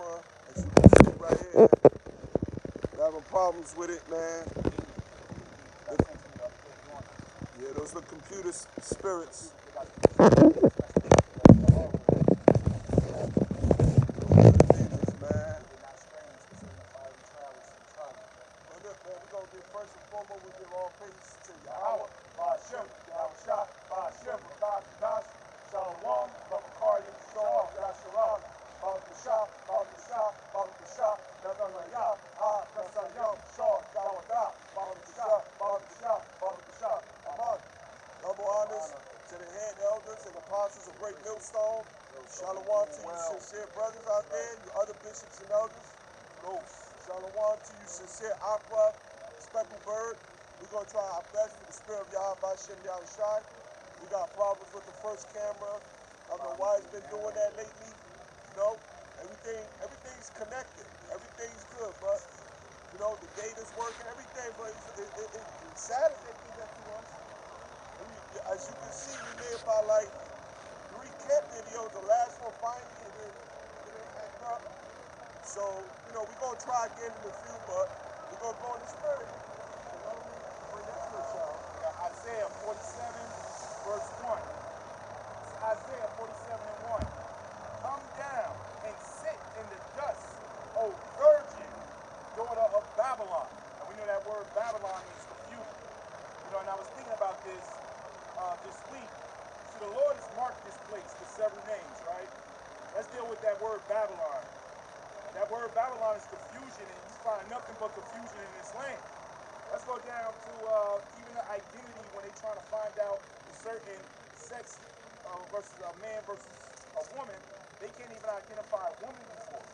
camera, as you can see right here. We're having problems with it, man. Yeah, those are computer spirits. First and foremost, we give all praise to Yahweh, Ba'ashem, Yahweh Shah, Ba'ashem, Ba'akadosh, Shalom, Ba'akari, Shalom, Yasharam, Ba'akashah, Ba'akashah, Ba'akashah, Nadanayah, Kasayam, Shah, Yawadah, Ba'akashah, Ba'akashah, Ba'akashah, Aman. Double honors to the head elders and apostles of Great Millstone. Shalom to you sincere brothers out there, you other bishops and elders. Shalom to you sincere Aqua, Speckled Bird. We're going to try our best for the spirit of Yahweh Ba'ashem Yahweh Shai. We got problems with the first camera. I don't know why it's been doing that lately. You know, everything's connected. Everything's good, but, you know, the data's working, everything, but it's sad that they do that to us. As you can see, we made about like 3 camp videos. The last one finally, it didn't act up. So, you know, we're going to try again in a few, but we're going to go in the spirit. You know, bring that scripture out. Isaiah 47, verse 1. It's Isaiah 47 and 1. Come down and sit in the dust, O virgin, daughter of Babylon. And we know that word Babylon means confusion. You know, and I was thinking about this week. See, the Lord has marked this place with several names, right? Let's deal with that word Babylon. That word Babylon is confusion, and you find nothing but confusion in this land. Let's go down to even the identity when they try to find out certain sex versus a man versus a woman. They can't even identify a woman before.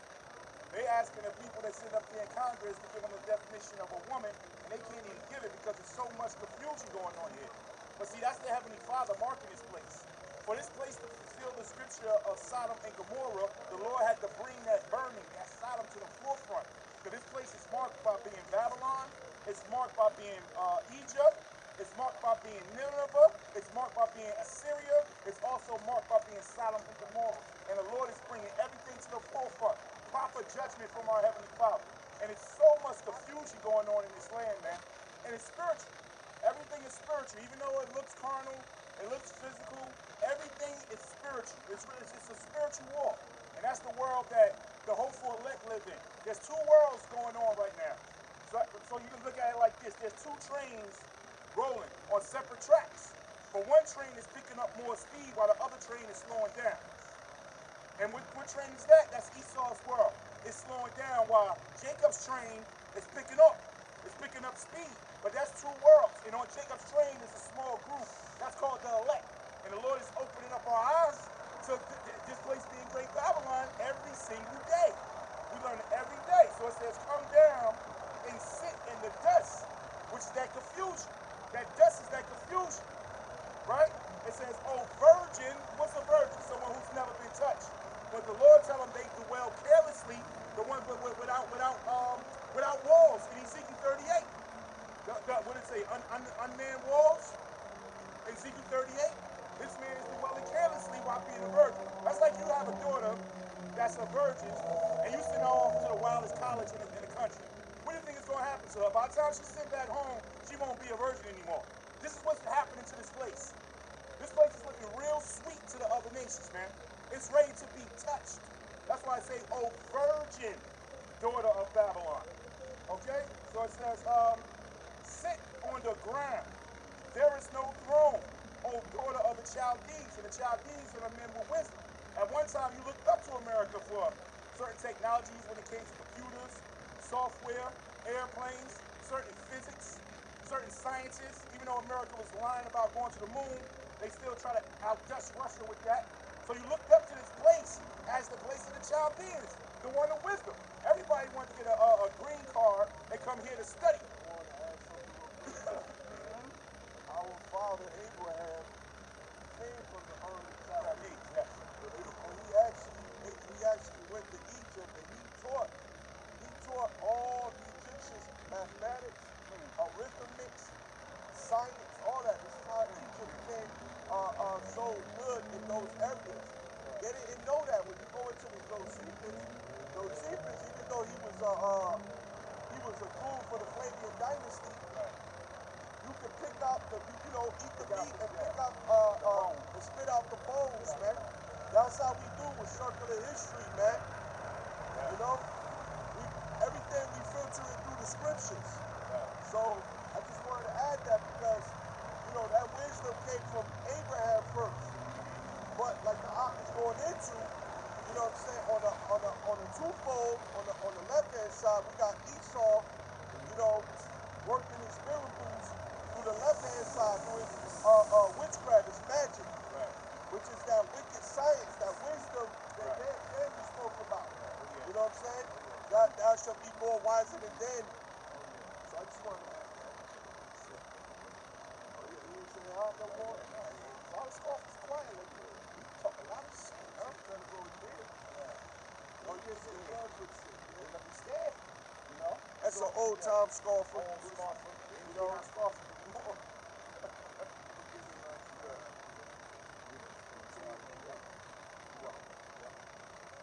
They asking the people that sit up there in Congress to give them a definition of a woman, and they can't even give it because there's so much confusion going on here. But see, that's the Heavenly Father marking this place. For this place to fulfill the scripture of Sodom and Gomorrah, the Lord had to bring that burning, that Sodom to the forefront. Because this place is marked by being Babylon, it's marked by being Egypt, it's marked by being Nineveh, it's marked by being Assyria, it's also marked by being Sodom and Gomorrah. And the Lord is bringing everything to the forefront. Proper judgment from our Heavenly Father. And it's so much confusion going on in this land, man. And it's spiritual. Everything is spiritual. Even though it looks carnal, it looks physical, everything is spiritual. It's a spiritual war. And that's the world that the hopeful elect live in. There's 2 worlds going on right now. So you can look at it like this. There's 2 trains rolling on separate tracks. But one train is picking up more speed while the other train is slowing down. And what train is that? That's Esau's world. It's slowing down while Jacob's train is picking up. It's picking up speed. But that's 2 worlds. And on Jacob's train is a small group. That's called the elect. And the Lord is opening up our eyes to this place being Great Babylon every single day. We learn it every day. So it says, come down and sit in the dust, which is that confusion. That dust is that confusion. Right? It says, oh, virgin. What's a virgin? Someone who's never been touched. But the Lord tell them they dwell carelessly, the ones without walls in Ezekiel 38. What did it say? Unmanned walls? Ezekiel 38. This man is dwelling carelessly while being a virgin. That's like you have a daughter that's a virgin, and you send her off to the wildest college in the country. What do you think is going to happen to her? By the time she's sent back home, she won't be a virgin anymore. This is what's happening to this place. This place is looking real sweet to the other nations, man. It's ready to be touched. That's why I say, oh, virgin, daughter of Babylon. Okay? So it says, sit on the ground. There is no throne, O daughter of the Chaldees. And the Chaldees are the men with wisdom. At one time, you looked up to America for certain technologies when it came to computers, software, airplanes, certain physics, certain sciences. Even though America was lying about going to the moon, they still try to outgush Russia with that. So you looked up to this place as the place of the Chaldeans, the one of wisdom. Everybody wanted to get a green card and come here to study. Our father Abraham came from the early Chaldees. Yes. And he actually went to Egypt and he taught all the Egyptians mathematics, arithmetics, science, all that. This is how Egypt became so good in those areas. They didn't know that when you go into those secrets a tool for the Flavian dynasty. You can pick out eat the meat and pick out and spit out the bones, man. That's how we do with circular history, man. You know, everything we filter it through the scriptures. So I just wanted to add that because that wisdom came from Abraham first. But like the Ark is going into, you know what I'm saying, on a twofold, on the left hand side, we got Esau, working his miracles through the left hand side, doing witchcraft, his magic, which is that wicked science, that wisdom that Daniel spoke about. You know what I'm saying? Thou shalt be more wiser than Daniel. So I just wanted to add that. Oh yeah, you didn't say hi no more? A lot of stuff is quiet like that. You talk a lot of shit. I'm trying to go with there. Oh yeah, so it does good shit. Yeah, let me stand. That's an old time scoffer. You know, I'm scoffing anymore.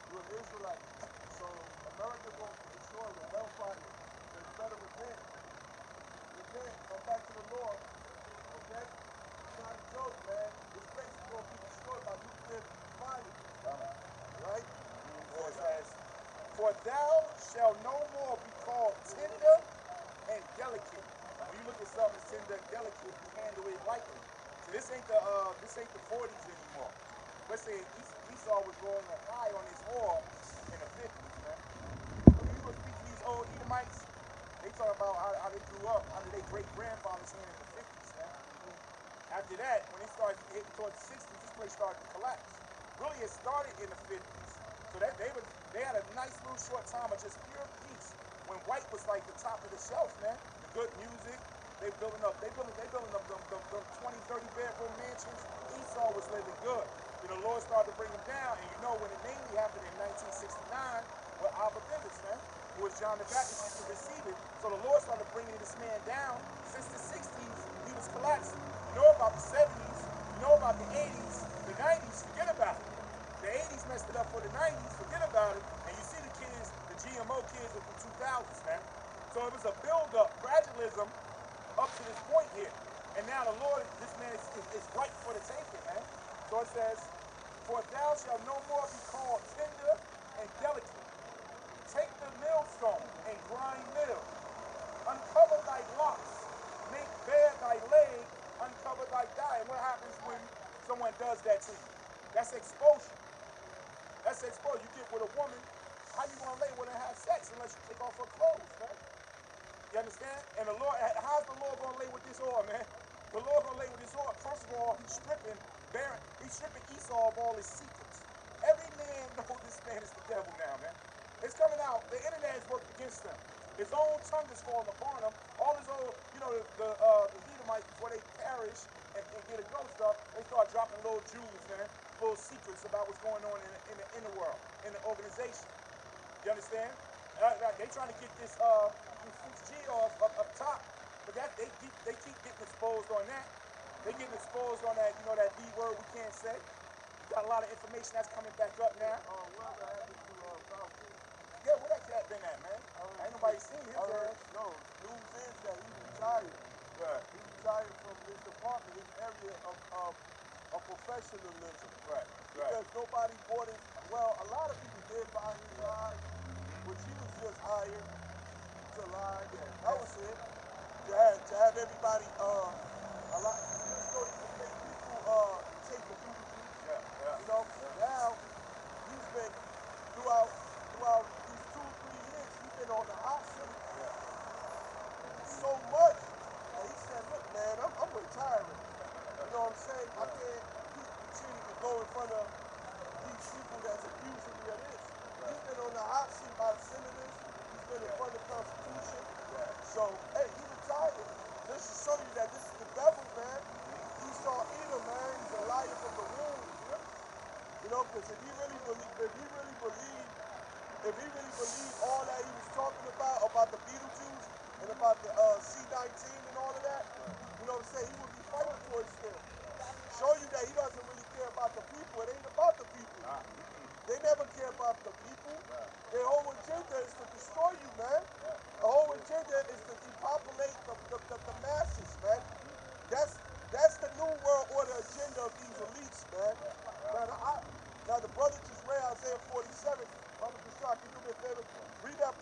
You're an Israelite. So America going to destroy the hellfire. So you better repent. Repent. Come back to the Lord. Okay? It's not a joke, man. This place is going to be destroyed by nuclear fire. Right? It says, for thou shalt no more be called tender and delicate. When you look at something that's tender and delicate, you handle it lightly. So this ain't the 40s anymore. Let's say Esau was going high on his whore in the 50s, man. When you go speak to these old Edomites, they talk about how they grew up under their great-grandfather's hand in the 50s, man. After that, when it started hitting towards the 60s, this place started to collapse. Really, it started in the 50s. So that they had a nice little short time of just pure peace when white was like the top of the shelf, man. The good music, they building up them 20, 30 bedroom mansions. Esau was living good. Then the Lord started to bring him down, and when it mainly happened in 1969 with Abba Bivens, man, who was John the Baptist used to receive it. So the Lord started bringing this man down. Since the 60s, he was collapsing. You know about the 70s, you know about the 80s, the 90s, forget about it. The 80s messed it up for the 90s, forget about it. And you see the kids, the GMO kids of the 2000s, man. So it was a build-up, gradualism up to this point here. And now the Lord, this man is ripe for the taking, man. So it says, for thou shalt no more be called tender and delicate. Take the millstone and grind meal. Uncover thy locks. Make bare thy leg. Uncover thy thigh. And what happens when someone does that to you? That's exposure. That's exposure. You get with a woman, how you gonna lay with her and have sex unless you take off her clothes, man? You understand? And the Lord, how's the Lord gonna lay with this oil, man? The Lord gonna lay with this oil. First of all, he's stripping Esau of all his secrets. Every man knows this man is the devil now, man. It's coming out. The internet has worked against him. His own tongue is falling upon him. All his old, the Edomites, before they perish and get a ghost up, they start dropping little jewels, man, little secrets about what's going on in the inner world, in the organization. You understand? They trying to get this 6G off up top, but they keep getting exposed on that. They getting exposed on that, that B word we can't say. Got a lot of information that's coming back up now. Whatever happened to Falcon? Yeah, where that cat been at, man? Ain't nobody seen his ass. No, news is that he retired. Right. He retired from his department, his area of professionalism. Right. Because nobody bought his, well, a lot of people did buy his lie, but he was just hired to lie. Yeah, that was it. To have everybody, a lot, just so he could make people take the voodoo juice. Yeah. Now he's been throughout these 2 or 3 years, he's been on the hot seat so much that he said, look, man, I'm retiring. You know what I'm saying? I can't continue to go in front of these people that's accusing me of this. He's been on the hot seat by the senators. He's been in front of the Constitution. So, hey, he retired. Just to show you that this is the devil, man. Esau Edom, man. He's a liar from the womb. Because if he really believed all that he was talking about the Beetlejuice and about the C-19 and all of that, you know what I'm saying, he would be fighting for it still. Show you that he doesn't really care about the people. It ain't about the people. They never care about the people. Their whole agenda is to destroy you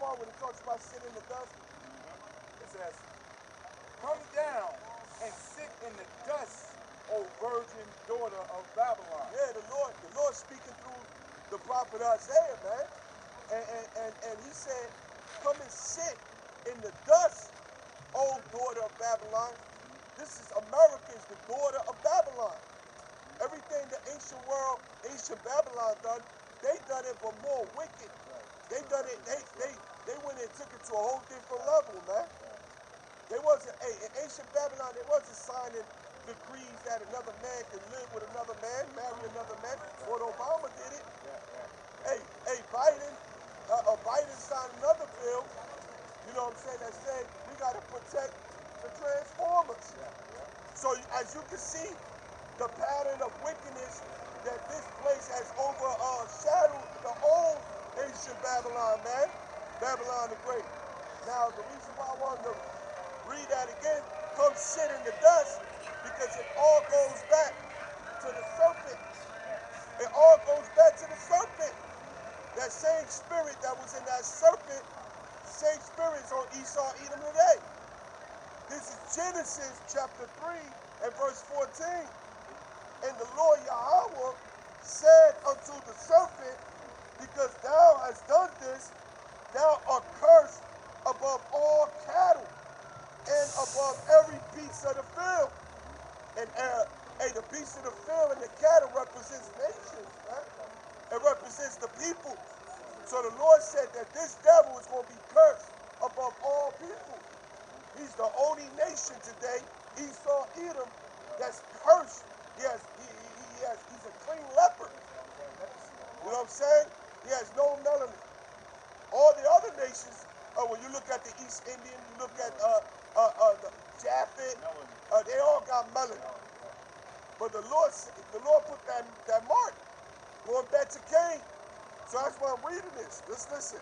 1 when it talks about sit in the dust? It says, come down and sit in the dust, O virgin daughter of Babylon. Yeah, the Lord speaking through the prophet Isaiah, man. And he said, come and sit in the dust, O daughter of Babylon. This is America is the daughter of Babylon. Everything the ancient world, ancient Babylon done, they done it for more wicked. They done it, they went and took it to a whole different level, man. They wasn't, in ancient Babylon, they wasn't signing decrees that another man could live with another man, marry another man. What Obama did it. Biden signed another bill, you know what I'm saying, that said we got to protect the transformers. So as you can see, the pattern of wickedness that this place has overshadowed the old ancient Babylon, man. Babylon the Great. Now, the reason why I wanted to read that again, come sit in the dust, because it all goes back to the serpent. It all goes back to the serpent. That same spirit that was in that serpent, same spirit is on Esau, Edom today. This is Genesis chapter 3 and verse 14. And the Lord Yahweh said unto the serpent, because thou hast done this, thou art cursed above all cattle and above every beast of the field. And the beast of the field and the cattle represents nations, right? It represents the people. So the Lord said that this devil is going to be cursed above all people. He's the only nation today, Esau, Edom, that's cursed. He's a clean leopard. You know what I'm saying? He has no melanin. All the other nations, when you look at the East Indian, you look at the Japhet, they all got melanin. But the Lord put that mark going back to Cain. So that's why I'm reading this. Let's listen.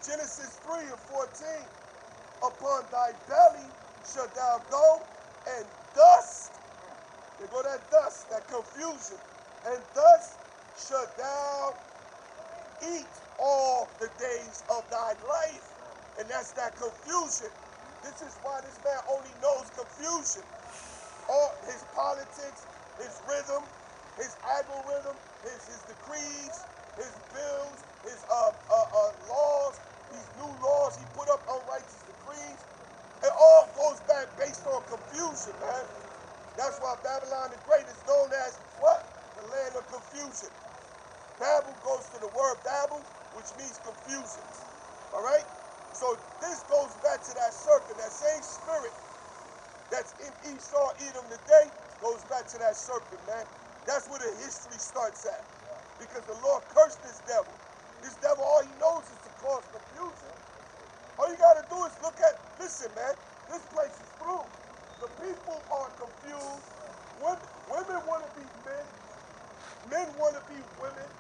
Genesis 3 and 14. Upon thy belly shalt thou go, and dust. There go that dust, that confusion. And thus shalt thou eat all the days of thy life. And that's that confusion. This is why this man only knows confusion. All his politics, his rhythm, his algorithm, his decrees, his bills, his laws, these new laws he put up, unrighteous decrees. It all goes back based on confusion, man. That's why Babylon the Great is known as what? The land of confusion. Babel goes to the word Babel, which means confusion. All right? So this goes back to that serpent, that same spirit that's in Esau, Edom today, goes back to that serpent, man. That's where the history starts at. Because the Lord cursed this devil. This devil, all he knows is to cause confusion. All you got to do is listen, man, this place is through. The people are confused. Women want to be men. Men want to be women.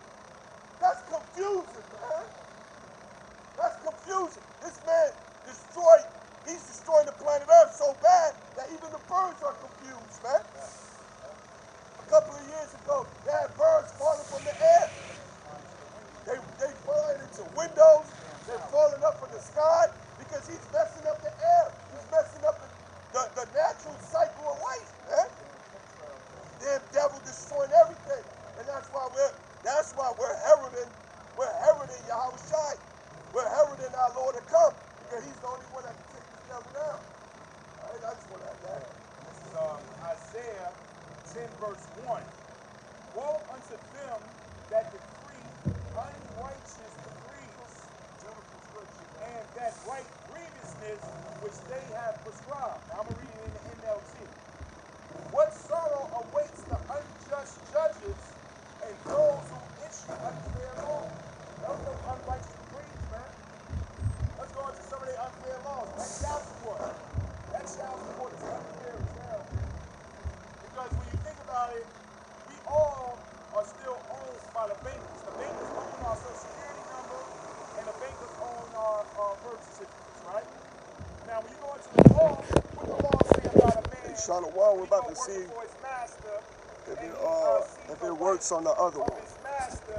That's confusion, man. That's confusion. This man he's destroying the planet Earth so bad that even the birds are confused, man. A couple of years ago, they had birds falling from the air. They flying into windows. They're falling up from the sky because he's messing up the air. He's messing up the natural cycle of life, man. Damn devil destroying everything. And that's why we're heralding Yahweh Shai. We're heralding our Lord to come. Because he's the only one that can take this devil down. All right, I just want to add that. This is Isaiah 10 verse 1. Woe unto them that decree unrighteous decrees, and that right grievousness which they have prescribed. Now I'm going to read it in the NLT. What sorrow awaits the unjust judges and those who issue unfair laws? Those are unrighteous decrees, man. Let's go into some of their unfair laws. That child support. That child support is unfair as hell. Because when you think about it, we all are still owned by the bankers. The bankers own our social security number, and the bankers own our birth certificates, right? Now, when you go into the law, what the law say about a man? Shalom, we're about to see for his master, if it works on the other one. His master,